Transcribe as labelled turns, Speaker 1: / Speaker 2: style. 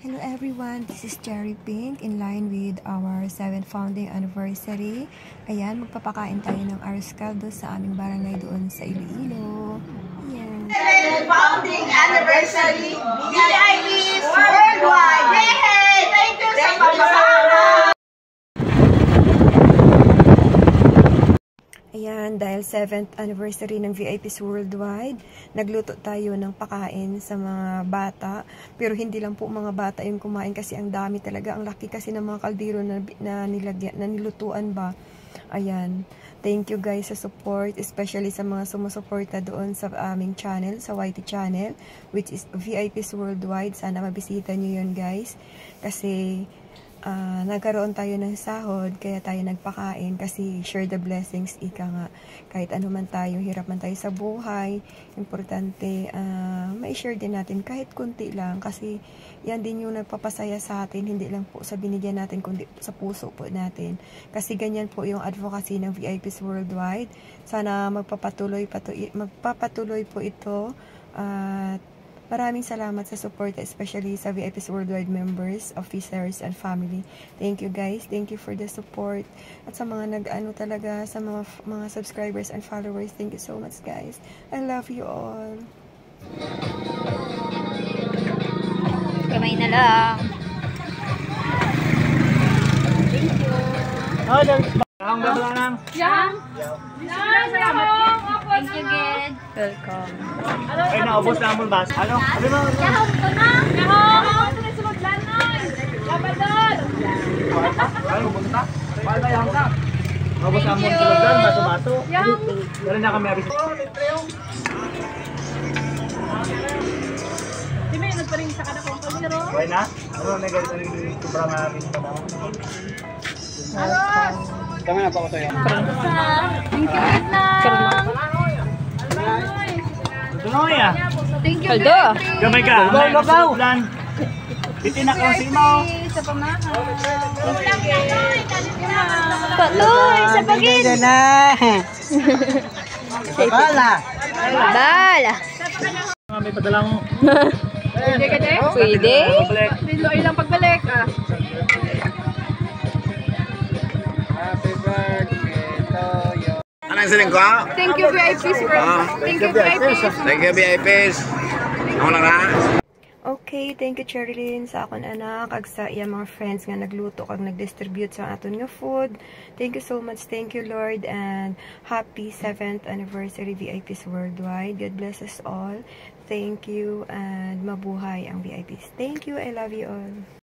Speaker 1: Hello everyone, this is Cherry Pink in line with our 7th founding anniversary. Ayan, magpapakain tayo ng arroz caldo sa aming barangay doon sa Iloilo. Ayan.
Speaker 2: 7th founding anniversary, VIPs Worldwide! Yay! Thank you sa pagsama!
Speaker 1: Ayan, dahil 7th anniversary ng VIPs Worldwide, nagluto tayo ng pakain sa mga bata. Pero hindi lang po mga bata yung kumain kasi ang dami talaga. Ang laki kasi ng mga kaldero na nilutuan ba. Ayan, thank you guys sa support, especially sa mga sumusuporta doon sa aming channel, sa YT channel, which is VIPs Worldwide. Sana mabisita nyo yun guys. Kasi nagkaroon tayo ng sahod, kaya tayo nagpakain kasi share the blessings, ika nga. Kahit ano man tayo, hirap man tayo sa buhay, importante may share din natin kahit kunti lang kasi yan din yung nagpapasaya sa atin, hindi lang po sa binigyan natin kundi sa puso po natin. Kasi ganyan po yung advocacy ng VIPs Worldwide. Sana magpapatuloy po ito at maraming salamat sa support, especially sa VIPs Worldwide members, officers, and family. Thank you guys. Thank you for the support. At sa mga nag-ano talaga, sa mga subscribers and followers, thank you so much guys. I love you all.
Speaker 3: Kamay na lang. Thank you. Thank you, Ged. Welcome.
Speaker 4: Ay, naubos na mo ba? Ano? Sabi mo?
Speaker 3: Yahoo ko na! Yahoo!
Speaker 4: Ay, ubos na? Paano na yung ka? Naubos na mo sulod bato-bato. Dali na kami abis.
Speaker 5: Di ba yung nagparing sa kada kumpanya, no?
Speaker 4: Okay na? Ano na ganito yung sobrang amin pa naman? Kami na pa ko tayo.
Speaker 3: Thank you, Ged lang.
Speaker 4: Tunoy ah.
Speaker 3: Thank you, Ged.
Speaker 4: Gamay ka. Gamay ka. Bitin na kang simo.
Speaker 3: Sa pamahaw. Patuloy sa pagin.
Speaker 2: Bala!
Speaker 3: Bala.
Speaker 4: May padalang.
Speaker 5: Pwede ka, Dek?
Speaker 3: Pwede.
Speaker 5: Dilo ilang pagbalik, ah.
Speaker 4: Happy birthday to you.
Speaker 6: Anong siling ko?
Speaker 5: Thank you, VIPs. Thank you, VIPs.
Speaker 6: Thank you, VIPs. Ako na nga.
Speaker 1: Okay, thank you Cherilyn sa akong anak, ag sa iya mga friends nga nagluto kag nag-distribute sa aton nga food. Thank you so much. Thank you Lord and happy 7th anniversary VIPs Worldwide. God bless us all. Thank you and mabuhay ang VIPs. Thank you. I love you all.